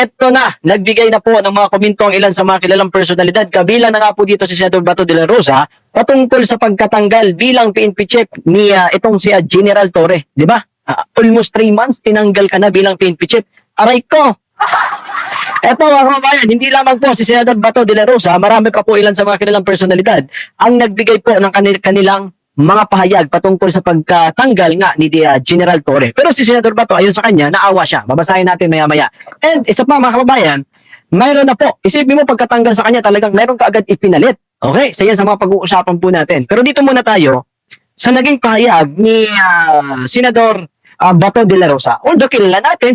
eto na, nagbigay na po ng mga komento ang ilan sa mga kilalang personalidad. Kabilang na nga po dito si Senador Bato de la Rosa patungkol sa pagkatanggal bilang PNP chief ni itong si General Torre. Di ba? Almost 3 months, tinanggal ka na bilang PNP chief. Aray ko! Eto mga kababayan, hindi lamang po si Senador Bato de la Rosa, marami pa po ilan sa mga kilalang personalidad ang nagbigay po ng kanilang mga pahayag patungkol sa pagkatanggal nga ni General Torre. Pero si Senador Bato, ayon sa kanya, naawa siya. Babasahin natin maya-maya. And isa pa mga kababayan, mayroon na po. Isipin mo pagkatanggal sa kanya, talagang mayroon ka agad ipinalit. Okay? So yan sa mga pag-uusapan po natin. Pero dito muna tayo sa naging pahayag ni Senador Bato de la Rosa. Although kilala natin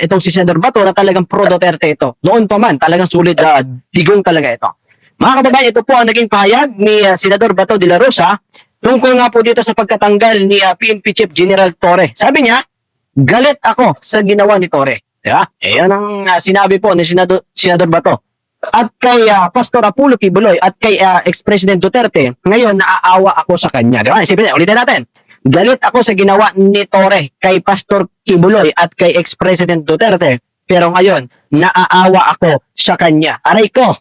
itong si Senador Bato na talagang pro-Duterte ito. Noon pa man, talagang sulit digong talaga ito. Mga kababayan, ito po ang naging pahayag ni Senador Bato de la Rosa tungkol nga po dito sa pagkatanggal ni PNP Chief General Torre. Sabi niya, galit ako sa ginawa ni Torre. Diba? Yan ang sinabi po ni Senador Bato. At kay Pastor Apollo Kibuloy at kay ex-President Duterte, ngayon naaawa ako sa kanya. Diba? Isipin niya, ulitin natin. Galit ako sa ginawa ni Torre kay Pastor Kibuloy at kay ex-President Duterte. Pero ngayon, naaawa ako sa kanya. Aray ko!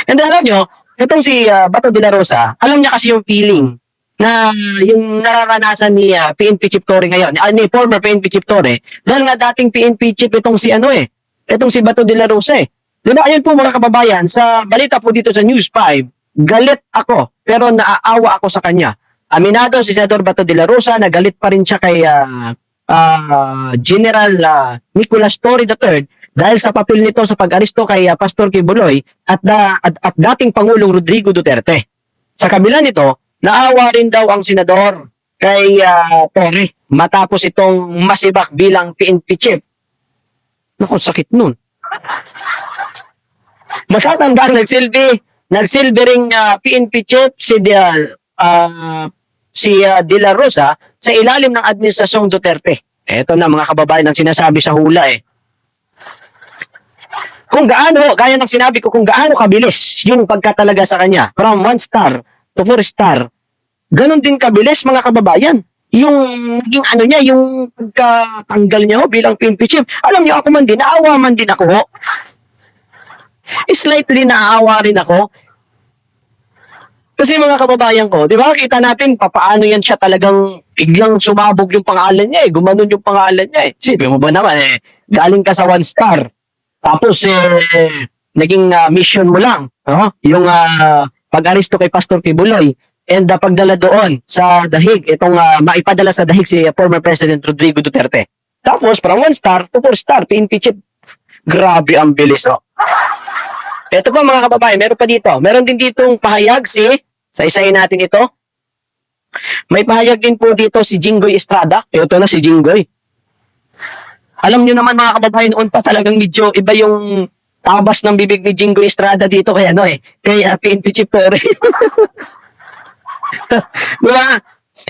And alam nyo, itong si Bato de la Rosa, alam niya kasi yung feeling na yung nararanasan ni PNP Chief Torre ngayon, ni former PNP Chief Torre, dahil nga dating PNP Chief itong si itong si Bato de la Rosa Doon ayun po mga kababayan, sa balita po dito sa News 5, galit ako pero naaawa ako sa kanya. Aminado si Senador Bato de la Rosa na galit pa rin siya kay General Nicolas Torre III dahil sa papel nito sa pag-aresto kay Pastor Kibuloy at dating Pangulong Rodrigo Duterte. Sa kabila nito, naawa rin daw ang senador kay Torre matapos itong masibak bilang PNP chief. Naku, sakit nun. Masatandang nagsilbi ring PNP chief si De la Rosa sa ilalim ng administrasyong Duterte. Ito na mga kababayan ang sinasabi sa hula Kung gaano, gaya ng sinabi ko, kung gaano kabilis yung pagkatalaga sa kanya, from 1 star to 4 star, ganun din kabilis mga kababayan. Yung naging niya, yung pagkatanggal niya bilang PNP chief. Alam niyo, ako man din, naawa man din ako. Slightly naawa rin ako. Kasi mga kababayan ko, di ba, kita natin papaano yan siya talagang biglang sumabog yung pangalan niya gumanon yung pangalan niya Sipin mo ba naman galing ka sa 1 star. Tapos, naging mission mo lang, yung pag-aresto kay Pastor Kibuloy and pagdala doon sa dahig, itong maipadala sa dahig si former President Rodrigo Duterte. Tapos, from 1 star to 4 star, PNP chief. Grabe ang bilis, Ito pa mga kababayan, meron pa dito. Meron din ditong pahayag sa isahin natin ito. May pahayag din po dito si Jinggoy Estrada. Ito na si Jinggoy. Alam nyo naman mga kababayan, noon pa talagang medyo iba yung tabas ng bibig ni Jinggoy Estrada dito kay kay PNP Chief Torre. Diba?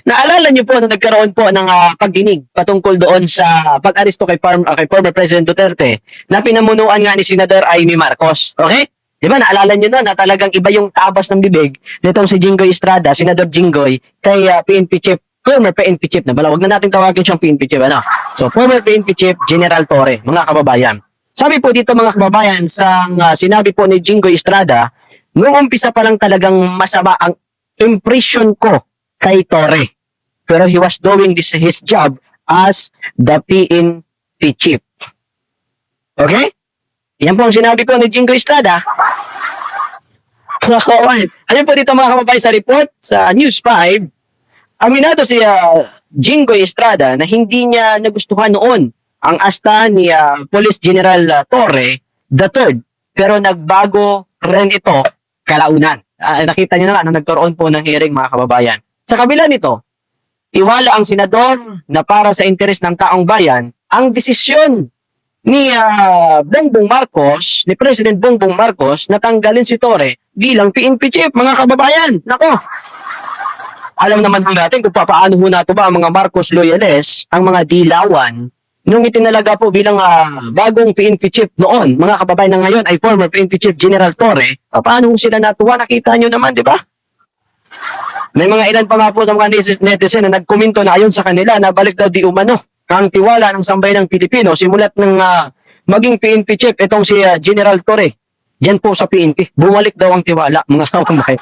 Naalala nyo po na nagkaroon po ng pagdinig patungkol doon sa pag-aresto kay former President Duterte na pinamunuan nga ni Senador Amy Marcos. Okay? Diba? Naalala nyo na talagang iba yung tabas ng bibig nitong si Jinggoy Estrada, Senador Jinggoy, kay PNP Chief former PNP Chief na bala, wag na natin tawagin siyang PNP Chief, So, former PNP Chief General Torre, mga kababayan. Sabi po dito mga kababayan, sa sinabi po ni Jinggoy Estrada, noong umpisa pa lang talagang masama ang impression ko kay Torre. Pero he was doing his job as the PNP Chief. Okay? Yan po ang sinabi po ni Jinggoy Estrada. Ano po dito mga kababayan sa report sa News 5, aminado si Jinggoy Estrada na hindi niya nagustuhan noon ang asta ni Police General Torre III. Pero nagbago rin ito kalaunan. Nakita niyo na nung nagkaroon po ng hearing mga kababayan. Sa kabila nito, tiwala ang senador na para sa interes ng taong bayan, ang desisyon ni Bongbong Marcos, ni President Bongbong Marcos, na tanggalin si Torre bilang PNP chief, mga kababayan. Nako! Alam naman po natin kung paano ho nato ba ang mga Marcos loyalists, ang mga dilawan, nung itinalaga po bilang bagong PNP chief noon, mga kababayan na ngayon ay former PNP chief General Torre, paano sila natuwa? Nakita nyo naman, di ba? May mga ilan pa nga po sa mga netizen na nagkomento na ayon sa kanila na balik daw di umano ang tiwala ng sambayanang Pilipino simulat ng maging PNP chief itong si General Torre. Yan po sa PNP. Bumalik daw ang tiwala, mga kababayan.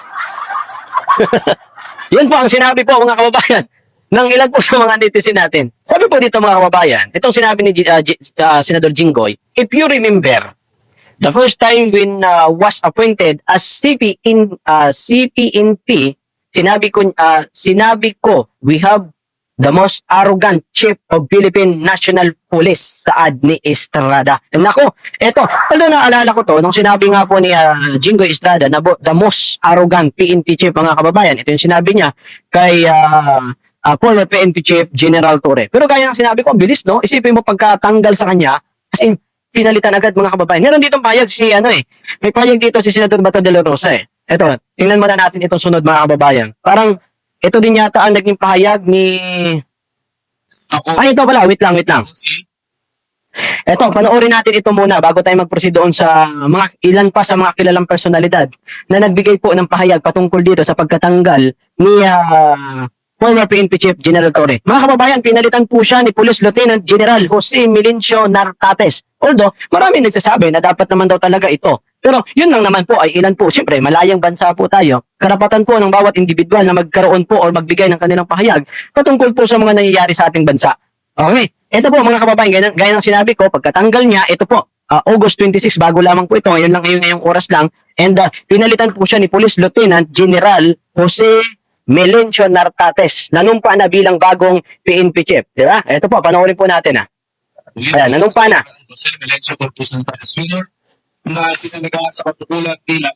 Yan po ang sinabi po, mga kababayan, ng ilan po sa mga netizen natin. Sabi po dito, mga kababayan, itong sinabi ni Senador Jinggoy, if you remember, the first time when was appointed as CPNP, sinabi ko, we have the most arrogant chief of Philippine National Police, saad ni Estrada. Nako, eto, naalala ko to, nung sinabi nga po ni Jinggoy Estrada na the most arrogant PNP chief, mga kababayan, ito yung sinabi niya kay former PNP chief General Torre. Pero gaya ng sinabi ko, ang bilis, no? Isipin mo pagkatanggal sa kanya, as in, pinalitan agad, mga kababayan. Meron ditong payag si, may payag dito si Senador Bato de la Rosa, eh. Eto, tingnan muna natin itong sunod, mga kababayan. Parang, ito din yata ang naging pahayag ni... Ay, ito pala. Wait lang. Ito, panoorin natin ito muna bago tayo mag-proceed doon sa ilan pa sa mga kilalang personalidad na nagbigay po ng pahayag patungkol dito sa pagkatanggal ni former PNP Chief General Torre. Mga kababayan, pinalitan po siya ni Police Lieutenant General Jose Melencio Nartates. Although, marami nagsasabi na dapat naman daw talaga ito. Pero yun lang naman po ay ilan po. Siyempre, malayang bansa po tayo. Karapatan po ng bawat individual na magkaroon po o magbigay ng kanilang pahayag patungkol po sa mga nangyayari sa ating bansa. Okay. Ito po, mga kababayan, gaya ng sinabi ko, pagkatanggal niya, ito po, August 26, bago lamang po ito, ngayong oras lang, and pinalitan po siya ni Police Lieutenant General Jose Melencio Nartates, nanumpa na bilang bagong PNP chief. Diba? Ito po, panoorin po natin. Ayan, nanumpa na. Jose Melencio Nartates Jr. na tinalaga sa katungkulan bilang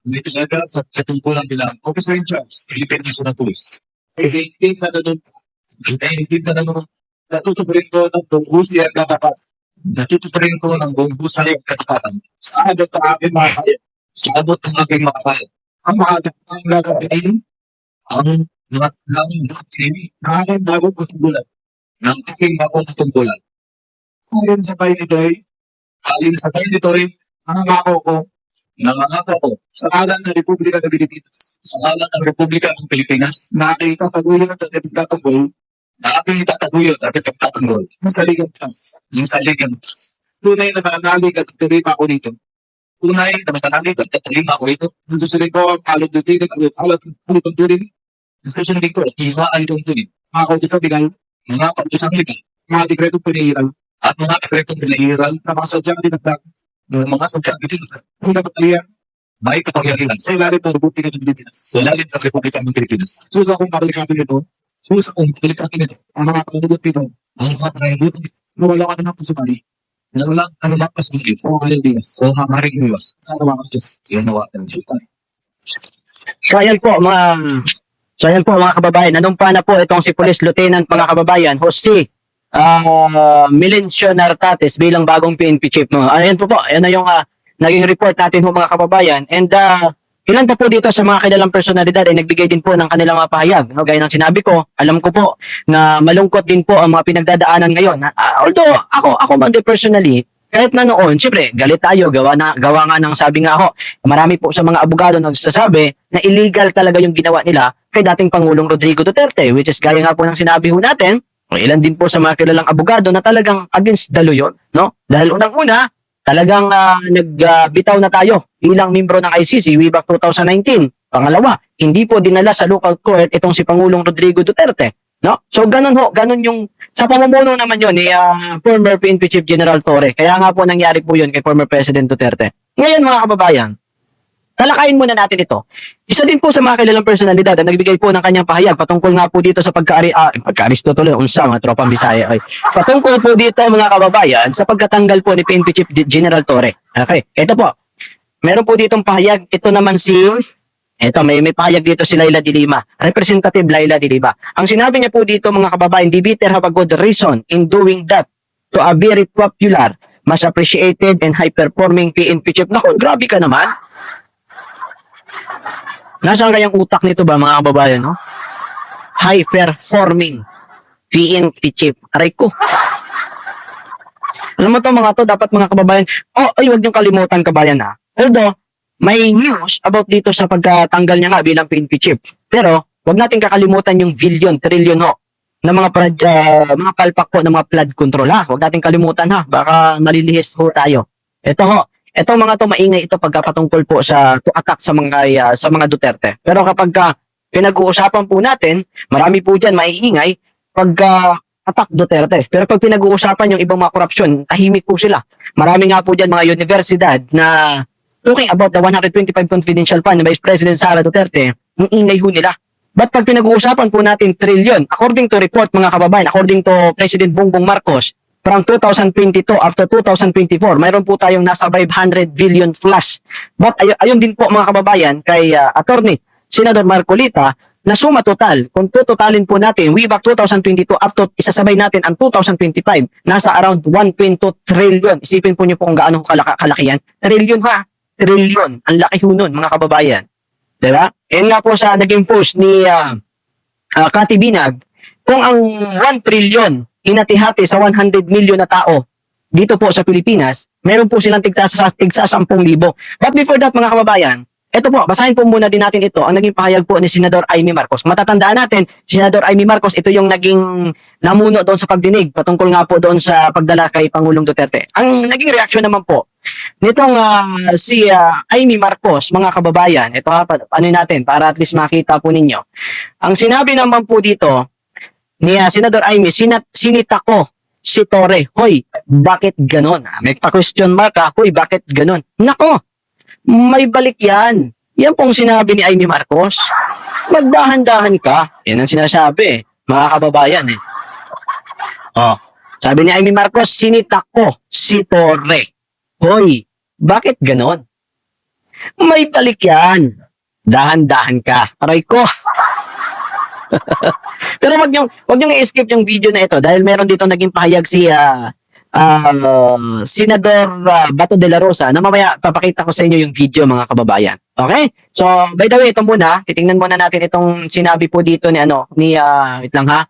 may talaga sa katungkulan bilang Officer in Charge, Philippine National Police. Ay hindi na naman natutuparin ko ng buong husay at katapat. Natutuparin ko ng buong husay at katapatan. Sa abot ng aking mga kaya. Sa abot ng aking mga kaya. Ang mga ang lagapinin, ang langing doktrini, ang aking bagong katungkulan. Ng aking bagong katungkulan. Alin sa bayan ito ay nangangako ko sa ngalan ng Republika ng Pilipinas. Sa ngalan ng Republika ng Pilipinas. Na aking itataguyod at ipagtatanggol. Ng saligang tas. Tunay na mananalig at tuloy pa ako dito. Nasusunod ko ang alod dutin at alod ng turin. Mga kautusang legal. Mga dekretong pinahiral. Na mga sadyang dinagdag. May kapangyarihan. Sa ilalim ng Republika ng Pilipinas. Susa kong papalikapin ito. Ang mga panunod nito. Nawala ka na ng pasubali. O kayang Diyos. Sa nawa ng Diyos. So ayan po, mga kababayan, nanumpa na po itong si Police Lieutenant, mga kababayan, Jose Melencio Nartates bilang bagong PNP chief. Ayan po, ayan na yung naging report natin po, mga kababayan. And ilan pa po dito sa mga kilalang personalidad ay nagbigay din po ng kanilang mga pahayag. No? Gaya ng sinabi ko, alam ko po na malungkot din po ang mga pinagdadaanan ngayon. Although ako man personally, kahit na noon, siyempre, galit tayo, gawa nga ng sabi nga ako, marami po sa mga abogado nagsasabi na illegal talaga yung ginawa nila kay dating Pangulong Rodrigo Duterte, which is gaya nga po ng sinabi ho natin, ilan din po sa mga kilalang abogado na talagang against the law yun, no? Dahil unang-una, talagang nagbitaw na tayo bilang membro ng ICC way back 2019. Pangalawa, hindi po dinala sa local court itong si Pangulong Rodrigo Duterte. No? So ganun yung sa pamumuno naman yun ni former PNP Chief General Torre. Kaya nga po nangyari po yun kay former President Duterte. Ngayon, mga kababayan, talakayin muna natin ito. Isa din po sa mga kilalang personalidad na nagbigay po ng kanyang pahayag patungkol nga po dito sa pagka-aristo tuloy, unsa mga tropang Bisaya. Okay. Patungkol po dito, mga kababayan, sa pagkatanggal po ni PNP Chief General Torre. Okay, ito po. Meron po ditong pahayag. Ito naman may pahayag dito si Laila de Lima, Representative Laila de Lima. Ang sinabi niya po dito, mga kababayan, the bitter have a good reason in doing that to a very popular, mas appreciated and high-performing PNP chief. Naku, grabe ka naman. Nasaan kayang utak nito ba, mga kababayan? No? High-performing PNP chief. Aray ko. Alam mo to, mga to, dapat mga kababayan, huwag niyong kalimutan, kabayan, ha. Although, may news about dito sa pagkatanggal niya nga bilang PNP chief. Pero, wag natin kakalimutan yung billion, trillion ho ng mga palpak po ng mga flood control ha. Huwag nating kalimutan ha. Baka malilihis ho tayo. Ito ho. Itong mga to maingay ito pagkapatungkol po to attack sa mga Duterte. Pero kapag pinag-uusapan po natin, marami po diyan maiingay attack Duterte. Pero pag pinag-uusapan yung ibang mga korupsyon, tahimik po sila. Marami nga po diyan mga universidad na talking about the 125 confidential fund ni Vice President Sara Duterte, ang ingay ho nila. But pag pinag-uusapan po natin trillion, according to report mga kababayan, according to President Bongbong Marcos, from 2022 after 2024, mayroon po tayong nasa 500 billion plus. But ayun din po mga kababayan kay Attorney Senador Marcolita, na suma total, kung tutotalin po natin, way back 2022 up to isasabay natin ang 2025, nasa around 1.2 trillion. Isipin po niyo po kung gaano kalaki yan. Trillion ha? Trillion. Ang laki ho nun mga kababayan. Diba? Yan nga po sa naging post ni Cathy Binag, kung ang 1 trillion hinati-hati sa 100 million na tao dito po sa Pilipinas, meron po silang tigsa 10,000. But before that mga kababayan, ito po, basahin po muna din natin ito, ang naging pahayag po ni Senador Amy Marcos. Matatandaan natin, Senador Amy Marcos, ito yung naging namuno doon sa pagdinig, patungkol nga po doon sa pagdala kay Pangulong Duterte. Ang naging reaksyon naman po, nitong si Amy Marcos, mga kababayan, ito ha, ano natin, para at least makita po ninyo. Ang sinabi naman po dito, ni Senador Amy, sinita ko si Torre, hoy, bakit ganon? May pa-question mark ha, hoy, bakit ganon? Nako, may balik yan. Yan pong sinabi ni Amy Marcos. Magdahan-dahan ka. Yan ang sinasabi, mga kababayan eh. Oh, sabi ni Amy Marcos, sinita ko si Torre. Hoy, bakit ganon? May balik yan. Dahan-dahan ka. Aray ko. Pero wag niyong i-skip yung video na ito dahil meron dito naging pahayag si Senador Bato de la Rosa na mamaya papakita ko sa inyo yung video mga kababayan. Okay? So, by the way, ito muna, titingnan muna natin itong sinabi po dito ni wait lang ha,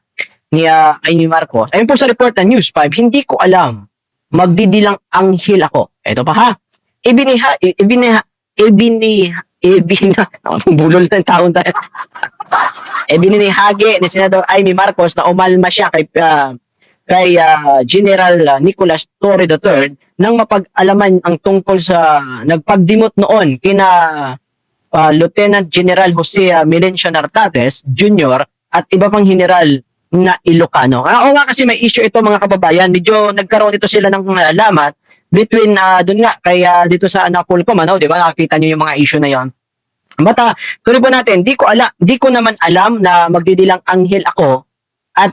ni Amy Marcos. Ayun po sa report ng News 5, hindi ko alam, magdidilang anghel ako. Ito pa ha, bulol ng taon tayo. Bininihagi ni Senador Amy Marcos na umalma siya kay General Nicolas Torre III nang mapag-alaman ang tungkol sa nagpagdimot noon kina Lieutenant General Jose Melencio Nartates Jr. at iba pang general na Ilocano. O nga kasi may issue ito mga kababayan, medyo nagkaroon ito sila ng alamat between doon nga kaya dito sa Anapolcom, di ba? Nakita niyo yung mga issue na yon. But tuloy po natin, di ko naman alam na magdidilang anghel ako at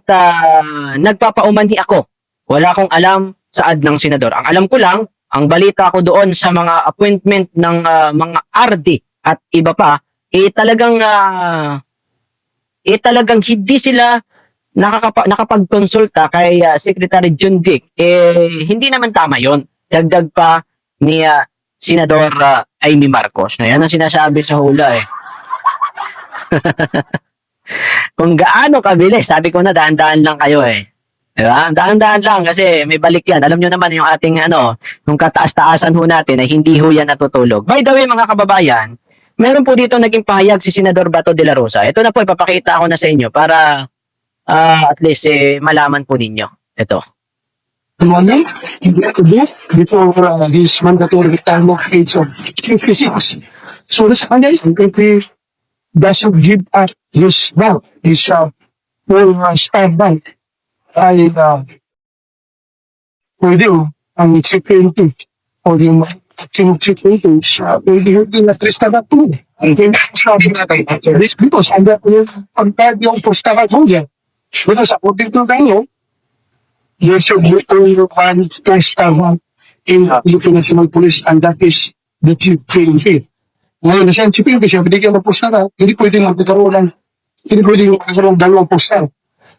nagpapaumanhi ako. Wala akong alam saad ng senador. Ang alam ko lang, ang balita ko doon sa mga appointment ng mga RD at iba pa, talagang hindi sila nakapag-consulta kay Secretary John Vic. Hindi naman tama yon. Dagdag pa ni Senador Amy Marcos. Na yan ang sinasabi sa hula eh. Kung gaano kabilis, sabi ko na dahan-dahan lang kayo eh. Diba? Dahan-dahan lang kasi may balik yan. Alam nyo naman yung ating yung kataas-taasan ho natin ay hindi ho yan natutulog. By the way mga kababayan, meron po dito naging pahayag si Senador Bato de la Rosa. Ito na po, ipapakita ko na sa inyo para at least malaman po ninyo. Ito. Morning, before his mandatory retirement age of 56. So this Monday, he doesn't give up his rank, his full standby. Ay, pwede ang G20 o yung G20 pwede yung natrista na po. Ang sabi natin, this because handa po yung compared yung posta ka po yan. Because according to kayo, yes, sir, Mr. Juan Castavan in Philippine National Police, and that is the chief PNP. Ngayon, na siya ang chief PNP, siya binigyan ng posta na, hindi pwedeng magkakaroon ng dalawang posta.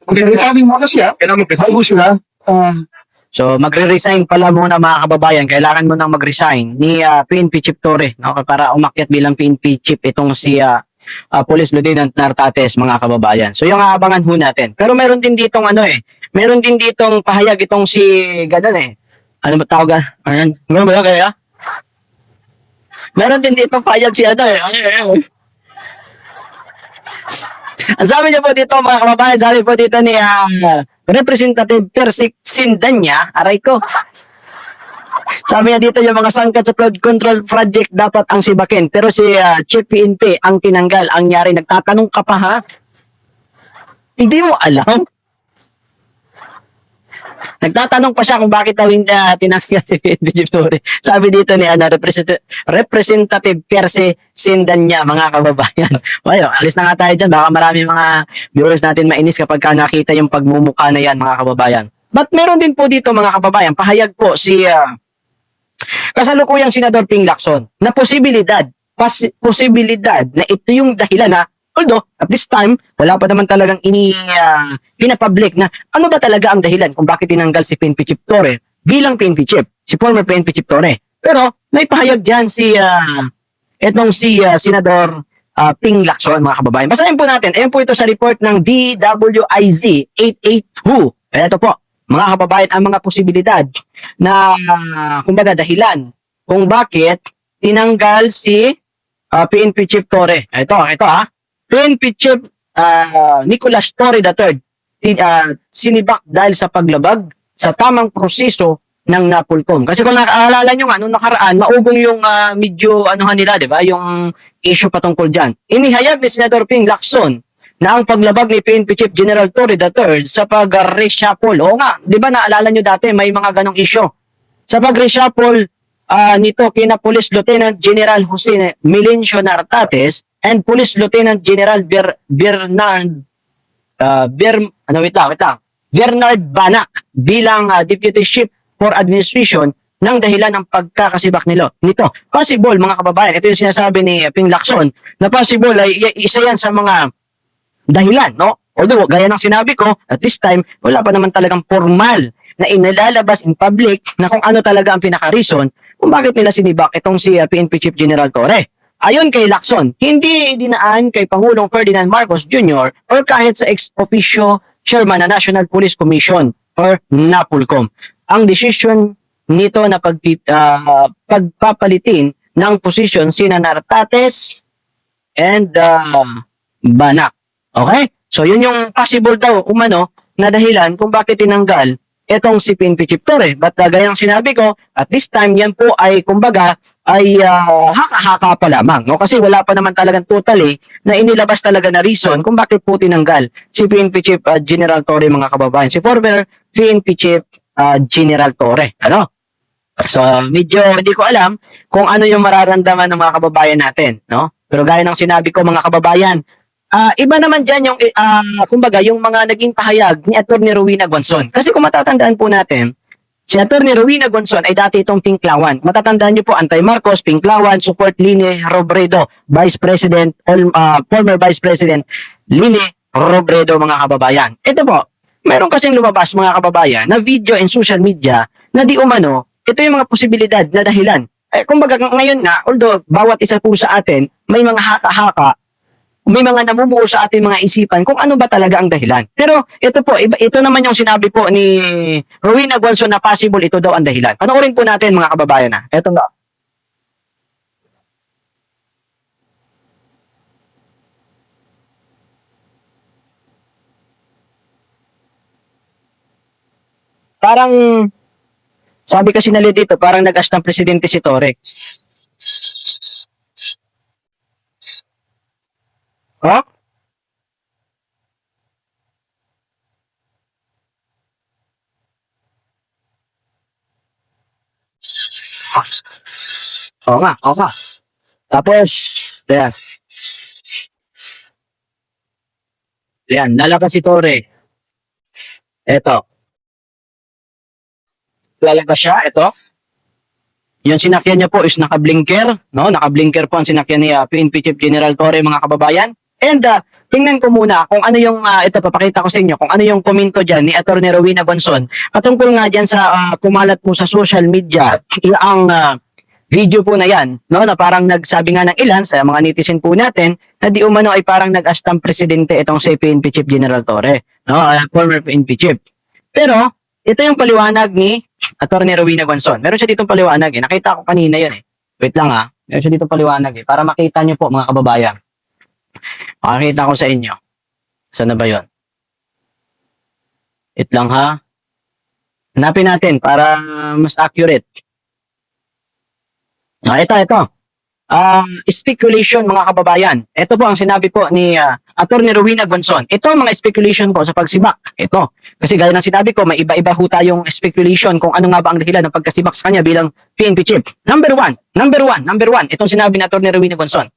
Kung rinitaling mo na siya, bago siya, So, magre-resign pala muna mga kababayan. Kailangan mo nang mag-resign ni PNP Chief Torre, no? Para umakyat bilang PNP Chief itong si Police Lieutenant Nartates, mga kababayan. So, yung aabangan ho natin. Pero meron din ditong meron din ditong pahayag itong si Gadan eh. Ano ba tawag? Meron ba kaya? Meron din ditong pahayag si Ang sabi niya po dito, mga kababayan, sabi po dito ni Representative Persik Sindanya, aray ko. Sabi niya dito, yung mga sangkat sa flood control project dapat ang sibakin. Pero si Chief PNP ang tinanggal. Ang nyari, nagtatanong ka pa ha? Hindi mo alam? Nagtatanong pa siya kung bakit daw hindi tinanggal si PNP Chief Torre. Sabi dito ni Representative Percy Sindanya, mga kababayan. Well, alis na nga tayo dyan. Baka marami mga viewers natin mainis kapag nakita yung pagmumukha na yan, mga kababayan. But meron din po dito, mga kababayan, pahayag po si kasalukuyang Senador Ping Lacson na posibilidad na ito yung dahilan na although at this time wala pa naman talagang pinapublic na ano ba talaga ang dahilan kung bakit tinanggal si PNP Chief Torre bilang PNP Chief, si former PNP Chief Torre. Pero may pahayag dyan si Senador Ping Lacson, mga kababayan. Basahin po natin. Ayan po ito sa report ng DWIZ 882. Ito po, mga kababayan, ang mga posibilidad na, kumbaga, dahilan kung bakit tinanggal si PNP Chief Torre. Ito PNP Chief Nicolas Torre III sinibak dahil sa paglabag sa tamang proseso ng NAPOLCOM. Kasi kung nakaalala nyo nga, nung nakaraan, maugong yung medyo nila, di ba? Yung issue patungkol dyan. Inihayag ni Senador Ping Lacson na ang paglabag ni PNP Chief General Torre III sa pag-reshuffle. Oo nga, di ba naalala nyo dati may mga ganong issue. Sa pag-reshuffle nito kina Police Lieutenant General Jose Melencio Nartates and Police Lieutenant General Bernard Banak bilang Deputy Chief for Administration ng dahilan ng pagkakasibak nito. Possible, mga kababayan, ito yung sinasabi ni Ping Lacson, na possible ay isa yan sa mga dahilan, no? Although, gaya ng sinabi ko, at this time, wala pa naman talagang formal na inilalabas in public na kung ano talaga ang pinaka-reason kung bakit nila sinibak itong si PNP Chief General Torre. Ayon kay Lacson, hindi dinaan kay Pangulong Ferdinand Marcos Jr. or kahit sa ex-officio chairman na National Police Commission or NAPOLCOM. Ang desisyon nito na pagpapalitin ng posisyon sina Nartates and Banak. Okay? So, yun yung possible daw, na dahilan kung bakit tinanggal itong si PNP Chief Torre. But gaya ng sinabi ko, at this time, yan po ay, haka-haka pa lamang. No? Kasi wala pa naman talagang totally na inilabas talaga na reason kung bakit po tinanggal si PNP Chief General Torre, mga kababayan. Si former PNP Chief General Torre. So, medyo hindi ko alam kung ano yung mararamdaman ng mga kababayan natin. No? Pero gaya ng sinabi ko, mga kababayan, iba naman dyan yung, yung mga naging pahayag ni Atty. Rowena Guanzon. Kasi kung matatandaan po natin, si Atty. Rowena Guanzon ay dati itong Pinklawan. Matatandaan niyo po, Anti-Marcos, Pinklawan, support Lini Robredo, Vice President, former Vice President Lini Robredo, mga kababayan. Ito po, meron kasing lumabas, mga kababayan, na video in social media na di umano, ito yung mga posibilidad na dahilan. Ngayon nga, although bawat isa po sa atin, may mga haka-haka, may mga namumuo sa ating mga isipan kung ano ba talaga ang dahilan. Pero ito po, ito naman yung sinabi po ni Rowena Guanzon na possible ito daw ang dahilan. Panoorin po natin, mga kababayan na. Ito nga. Parang, sabi kasi nila dito, parang nag-ask ng presidente si Torre. Huh? Oo nga. Tapos, ayan. Ayan, lalabas si Torre. Eto. Lalabas siya, ito. Yung sinakyan niya po is naka-blinker, no? Naka-blinker po ang sinakyan ni PNP Chief General Torre, mga kababayan. And tingnan ko muna kung ano yung, ito papakita ko sa inyo, kung ano yung komento dyan ni Atty. Rowena Guanzon. Patungkol nga dyan sa kumalat po sa social media, ang video po na yan, no? Na parang nagsabi nga ng ilan sa mga netizen po natin na di umano ay parang nag-astang presidente itong si PNP Chief General Torre, no? Former PNP Chief. Pero, ito yung paliwanag ni Atty. Rowena Guanzon. Meron siya ditong paliwanag eh. Nakita ko kanina yun eh. Wait lang ha. Meron siya ditong paliwanag eh. Para makita nyo po, mga kababayan. Makikita ko sa inyo. Saan na ba yun? Wait lang ha. Hanapin natin para mas accurate. Ito. Speculation mga kababayan. Ito po ang sinabi po ni Attorney Rowena Gonzon. Ito ang mga speculation po sa pagsibak. Ito. Kasi gaya ng sinabi ko, may iba-iba ho tayong speculation kung ano nga ba ang dahilan ng pagkasibak sa kanya bilang PNP chief. Number one. Itong sinabi ni Attorney Rowena Gonzon.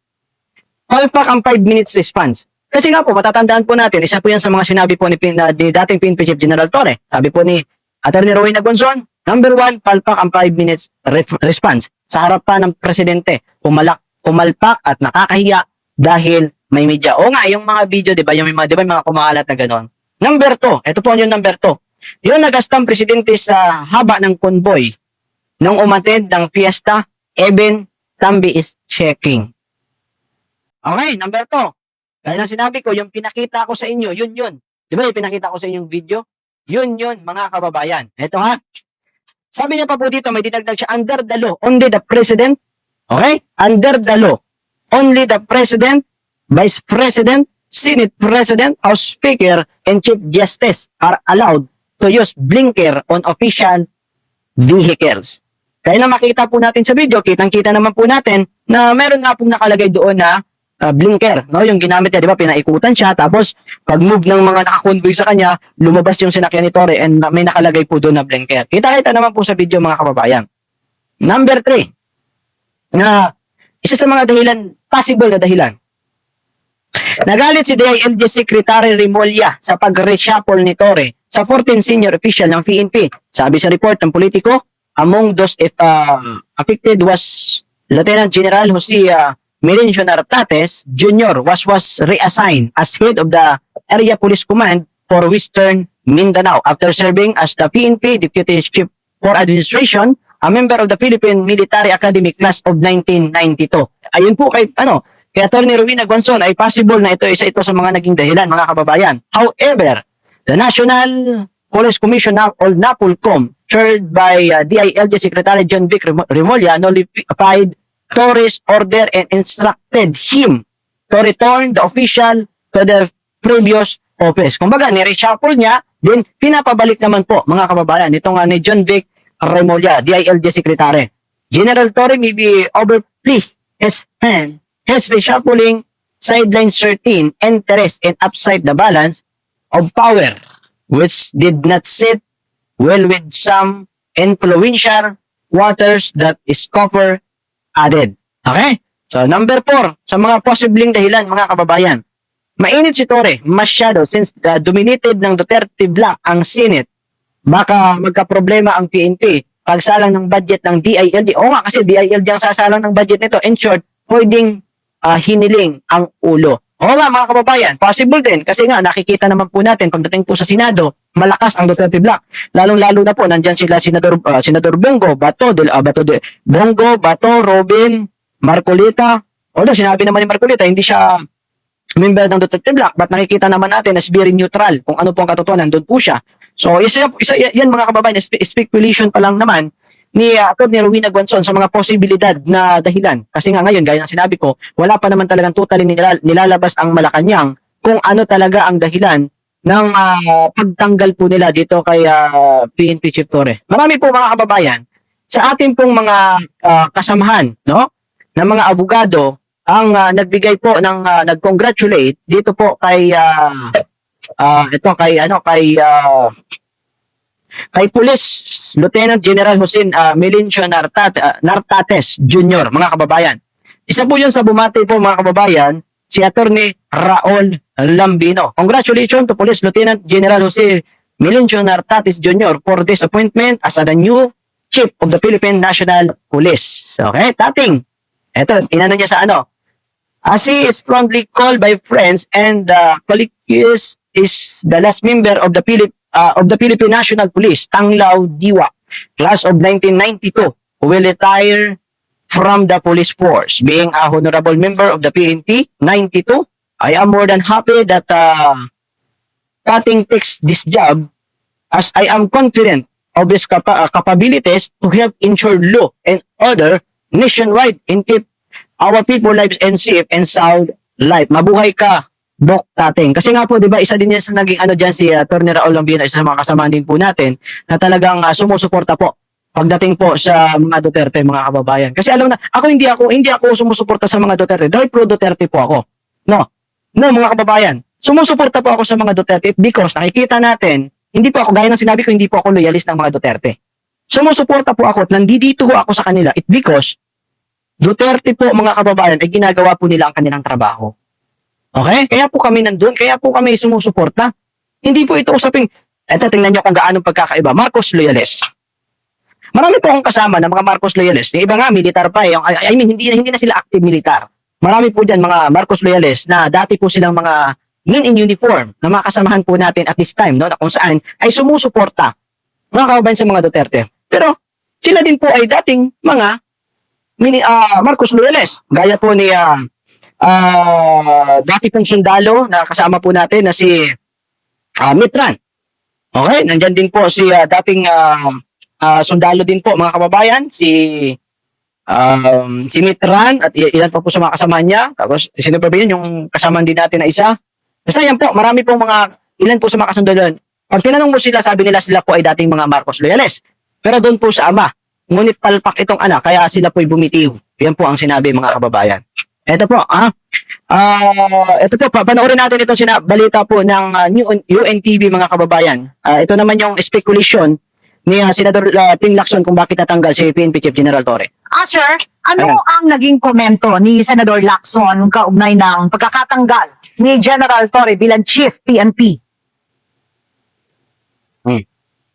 Palpak ang 5 minutes response. Kasi nga po, matatandaan po natin, isa po yan sa mga sinabi po ni dating PNP chief General Torre. Sabi po ni Attorney Rowena Gonzon, number 1, palpak ang 5 minutes response. Sa harap pa ng presidente, umalpak at nakakahiya dahil may media. O nga, yung mga video, di ba, yung mga kumakalat na gano'n. Number 2, ito po yung number 2. Yung nagastang presidente sa haba ng convoy nung umattend ng fiesta, even Tambi is checking. Okay, number 2. Kaya na sinabi ko, yung pinakita ko sa inyo, yun. Di ba yung pinakita ko sa inyong video? Yun, mga kababayan. Ito ha. Sabi niya pa po dito, may dinagdag siya, under the law, only the president, okay? Under the law, only the president, vice president, senate president, house speaker, and chief justice are allowed to use blinker on official vehicles. Kaya na makita po natin sa video, kitang-kita naman po natin na meron nga pong nakalagay doon na blinker, no? Yung ginamit niya, di ba, pinaikutan siya, tapos pag-move ng mga nakakonvoy sa kanya, lumabas yung sinakyan ni Torre and may nakalagay po doon na blinker. Kita-kita naman po sa video mga kababayan. Number 3, na isa sa mga dahilan, possible na dahilan. Nagalit si DILG Secretary Remulla sa pag-reshuffle ni Torre sa 14 senior official ng PNP. Sabi sa report ng politiko, among those affected was Lieutenant General Jose Melencio Nartates Jr. was reassigned as head of the Area Police Command for Western Mindanao after serving as the PNP Deputy Chief for Administration, a member of the Philippine Military Academy Class of 1992. Ayun po kay Attorney Rowena Gonzon ay possible na ito isa ito sa mga naging dahilan mga kababayan. However, the National Police Commission or NAPOLCOM, chaired by DILG Secretary John Vic Remulla, nullified Torres order and instructed him to return the official to their previous office. Kumbaga, ni-reshuffle niya, then pinapabalik naman po, mga kababayan, itong ni John Vic Remulla, DILG Secretary. General Torre may be overplay his reshuffling sidelines certain interest and upside the balance of power, which did not sit well with some influential waters that is copper added. Okay? So, number 4, sa mga posibleng dahilan, mga kababayan. Mainit si Torre, masyado, since dominated ng Duterte Black ang Senate. Baka magka-problema ang PNP pagsalang ng budget ng DILG. O nga, kasi DILG ang sasalang ng budget nito. In short, pwedeng hiniling ang ulo. O nga, mga kababayan, possible din. Kasi nga, nakikita naman po natin, pagdating po sa Senado, malakas ang Duterte Black. Lalong-lalo na po, nandyan sila Senador Bongo, Bongo, Bato, Robin, Marcolita. Although sinabi naman ni Marcolita, hindi siya member ng Duterte Black, but nakikita naman natin as very neutral kung ano po ang katotohanan, doon po siya. So, yan mga kababayan, speculation pa lang naman ni Atty. Rowena Gonzon sa mga posibilidad na dahilan. Kasi nga ngayon, gaya ng sinabi ko, wala pa naman talagang totally nilalabas ang Malacanang kung ano talaga ang dahilan ng pagtanggal po nila dito kay PNP Chief Torre. Marami po mga kababayan, sa ating pong mga kasamahan, no, ng mga abogado, ang nagbigay po ng nag-congratulate dito po kay kay Police Lieutenant General Jose Melencio Nartates Jr., mga kababayan. Isa po yun sa bumati po mga kababayan, si Attorney Raul Lambino. Congratulations to Police Lieutenant General Jose Melencio Nartates Jr. for this appointment as the new Chief of the Philippine National Police. Okay, tapping. Ito, inano niya sa ano. As he is fondly called by friends and colleagues, is the last member of the Philippine National Police, Tanglao Diwa, class of 1992, who will retire from the police force. Being a honorable member of the PNP 92, I am more than happy that Kating takes this job, as I am confident of his capabilities to help ensure law and order nationwide and keep our people lives and safe and sound life. Mabuhay ka, Bok Tating. Kasi nga po, di ba, isa din yan sa naging ano dyan si Atty. Raul Lambina, isa sa mga kasama din po natin na talagang sumusuporta po pagdating po sa mga Duterte, mga kababayan. Kasi alam na, hindi ako sumusuporta sa mga Duterte dahil pro Duterte po ako. No, mga kababayan. Sumusuporta po ako sa mga Duterte because nakikita natin, hindi po ako, gaya ng sinabi ko, hindi po ako loyalist ng mga Duterte. Sumusuporta po ako at nandito ako sa kanila because Duterte po, mga kababayan, ay ginagawa po nila ang kanilang trabaho. Okay? Kaya po kami nandun, kaya po kami sumusuporta. Hindi po ito usaping, eto, tingnan nyo kung gaano pagkakaiba. Marcos loyalist. Marami po akong kasama ng mga Marcos loyalist. Yung iba nga, militar pa eh. I mean, hindi na sila active militar. Marami po dyan mga Marcos loyalist na dati po silang mga men in uniform na mga kasamahan po natin at this time, no, na kung saan ay sumusuporta mga kababayan sa mga Duterte. Pero sila din po ay dating mga Marcos loyalist. Gaya po ni dati pong sundalo na kasama po natin na si Mitran. Okay, nandyan din po si dating sundalo din po, mga kababayan, si Mitran at ilan pa po sa mga kasama niya. Tapos sino pa ba yun, yung kasama din natin na isa? Basta yan po, marami pong ilan po sa mga kasundalo. Pag tinanong mo sila, sabi nila sila po ay dating mga Marcos loyalist. Pero doon po sa ama, ngunit palpak itong anak, kaya sila po ay bumitiw. Yan po ang sinabi, mga kababayan. Ito po, ito po, panoorin natin itong balita po ng UNTV, mga kababayan. Ito naman yung speculation ni Senador Ting Lacson kung bakit natanggal si PNP Chief General Torre. Sir, ano ang naging komento ni Senador Lacson kaugnay ng pagkakatanggal ni General Torre bilang Chief PNP?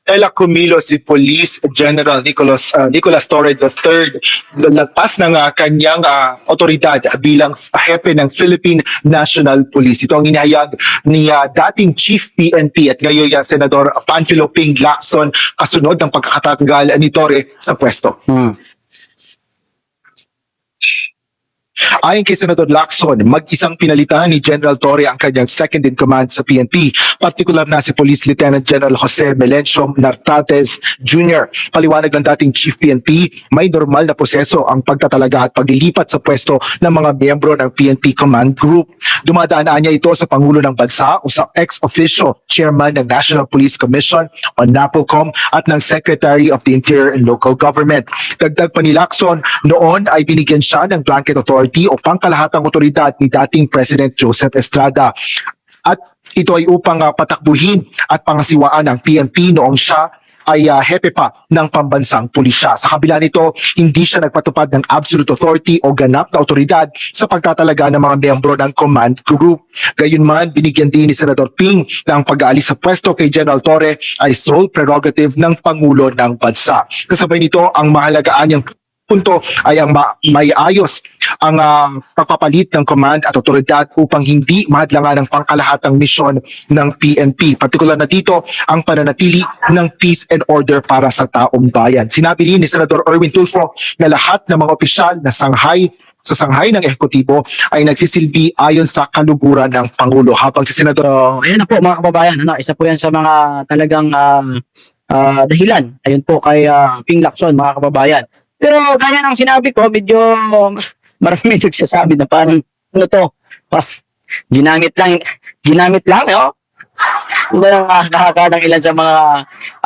Ella Cumilo, si Police General Nicolas Torre III, nagpas ng kanyang otoridad bilang hepe ng Philippine National Police. Ito ang inihayag ni dating Chief PNP at ngayon Senador Panfilo Ping Lacson kasunod ng pagkakatanggal ni Torre sa pwesto. Ayon kay Senador Lacson, mag-isang pinalitan ni General Torre ang kanyang second in command sa PNP, partikular na si Police Lieutenant General Jose Melencio Nartates Jr. Paliwanag ng dating Chief PNP, may normal na proseso ang pagtatalaga at paglilipat sa pwesto ng mga miyembro ng PNP Command Group. Dumadaan niya ito sa Pangulo ng Bansa o sa ex-officio Chairman ng National Police Commission o NAPOLCOM at ng Secretary of the Interior and Local Government. Dagdag pa ni Lacson, noon ay binigyan siya ng blanket authority o pangkalahatang otoridad ni dating President Joseph Estrada. At ito ay upang patakbuhin at pangasiwaan ng PNP noong siya ay hepe pa ng pambansang pulisya. Sa kabila nito, hindi siya nagpatupad ng absolute authority o ganap na otoridad sa pagtatalaga ng mga miyembro ng command group. Gayunman, binigyan din ni Senador Ping na ang pag-aalis sa pwesto kay General Torre ay sole prerogative ng Pangulo ng Bansa. Kasabay nito, ang mahalagaan niyang punto ay ang may ayos ang pagpapalit ng command at otoridad upang hindi mahadlangan ang pangkalahatang misyon ng PNP. Partikular na dito ang pananatili ng peace and order para sa taong bayan. Sinabi rin ni Senador Erwin Tulfo na lahat ng mga opisyal na sanghay ng ehekutibo ay nagsisilbi ayon sa kaluguran ng Pangulo. Habang si Senador... Ayan na po, mga kababayan, isa po yan sa mga talagang dahilan. Ayun po kay Ping Lacson, mga kababayan. Pero kaya ng sinabi ko, medyo marami nagsasabi na parang ano to, ginamit lang, no? Hindi lang nakakadang ilan sa mga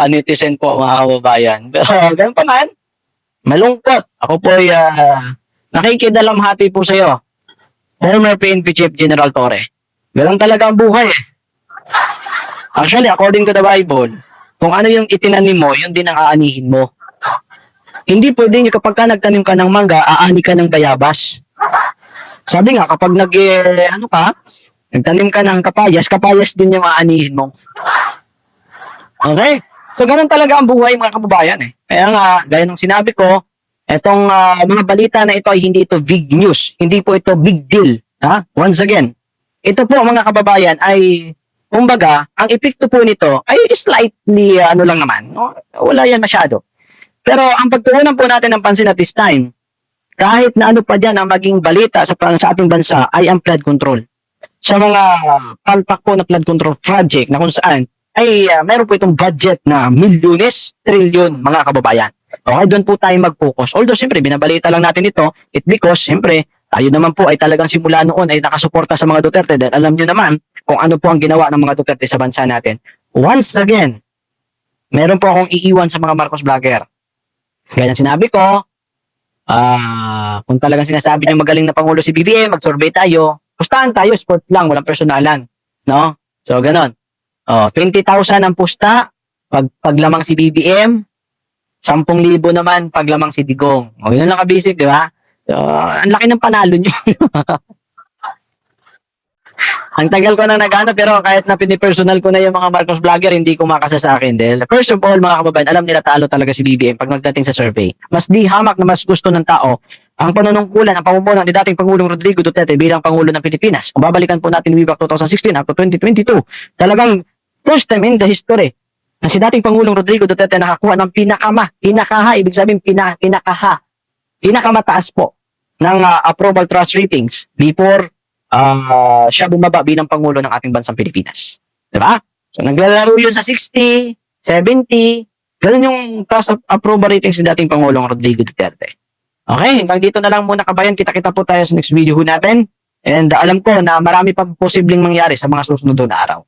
netizen po, mga kababayan. Pero ganun pa man, malungkot. Ako po ay nakikidalamhati po sa iyo, former PNP Chief General Torre. Ganun talaga ang buhay eh. Actually, according to the Bible, kung ano yung itinanim mo, yun din ang aanihin mo. Hindi pwedeng kapag ka nagtanim ka ng mangga, aani ka ng bayabas. Sabi nga, kapag nagtanim ka ng kapayas din yung aanihin mo. Okay? So, ganun talaga ang buhay, mga kababayan eh. Kaya nga, gaya ng sinabi ko, etong mga balita na ito ay hindi ito big news. Hindi po ito big deal. Once again, ito po, mga kababayan, ay kumbaga, ang epekto po nito ay slightly, lang naman. No? Wala yan masyado. Pero ang pagtuunan po natin ng pansin at this time, kahit na ano pa dyan ang maging balita sa ating bansa ay ang flood control. Sa mga palpak po na flood control project na kung saan ay meron po itong budget na milyones, trilyon, mga kababayan. Okay, doon po tayo mag-focus. Although siyempre binabalita lang natin ito, because siyempre Tayo naman po ay talagang simula noon ay nakasuporta sa mga Duterte dahil alam nyo naman kung ano po ang ginawa ng mga Duterte sa bansa natin. Once again, meron po akong iiwan sa mga Marcos vlogger. Gaya ng sinabi ko, kung talagang sinasabi nyo magaling na Pangulo si BBM, mag-survey tayo. Pustahan tayo, sport lang, walang personalan. No? So, ganon. 20,000 ang pusta, paglamang si BBM, 10,000 naman paglamang si Digong. Yun lang ka-basic, di ba? Ang laki ng panalo nyo. Ang tagal ko na nag-ano, pero kahit na pinipersonal ko na yung mga Marcos vlogger, hindi ko makasa sa akin. Dahil first of all, mga kababayan, alam nila talo talaga si BBM pag magdating sa survey. Mas di hamak na mas gusto ng tao ang panunungkulan, ang pamumuno ni dating Pangulong Rodrigo Duterte bilang Pangulo ng Pilipinas. Kung babalikan po natin way back 2016 up to 2022, talagang first time in the history na si dating Pangulong Rodrigo Duterte nakakuha ng pinakaha, ibig sabihin pinakamataas po ng approval trust ratings before siya bumaba bilang Pangulo ng ating bansang Pilipinas. Diba? So, naglalaro yun sa 60, 70, ganun yung trust approval ratings ni dating Pangulong Rodrigo Duterte. Okay, hanggang dito na lang muna kabayan. Kita-kita po tayo sa next video natin. And alam ko na marami pa posibleng mangyari sa mga susunod na araw.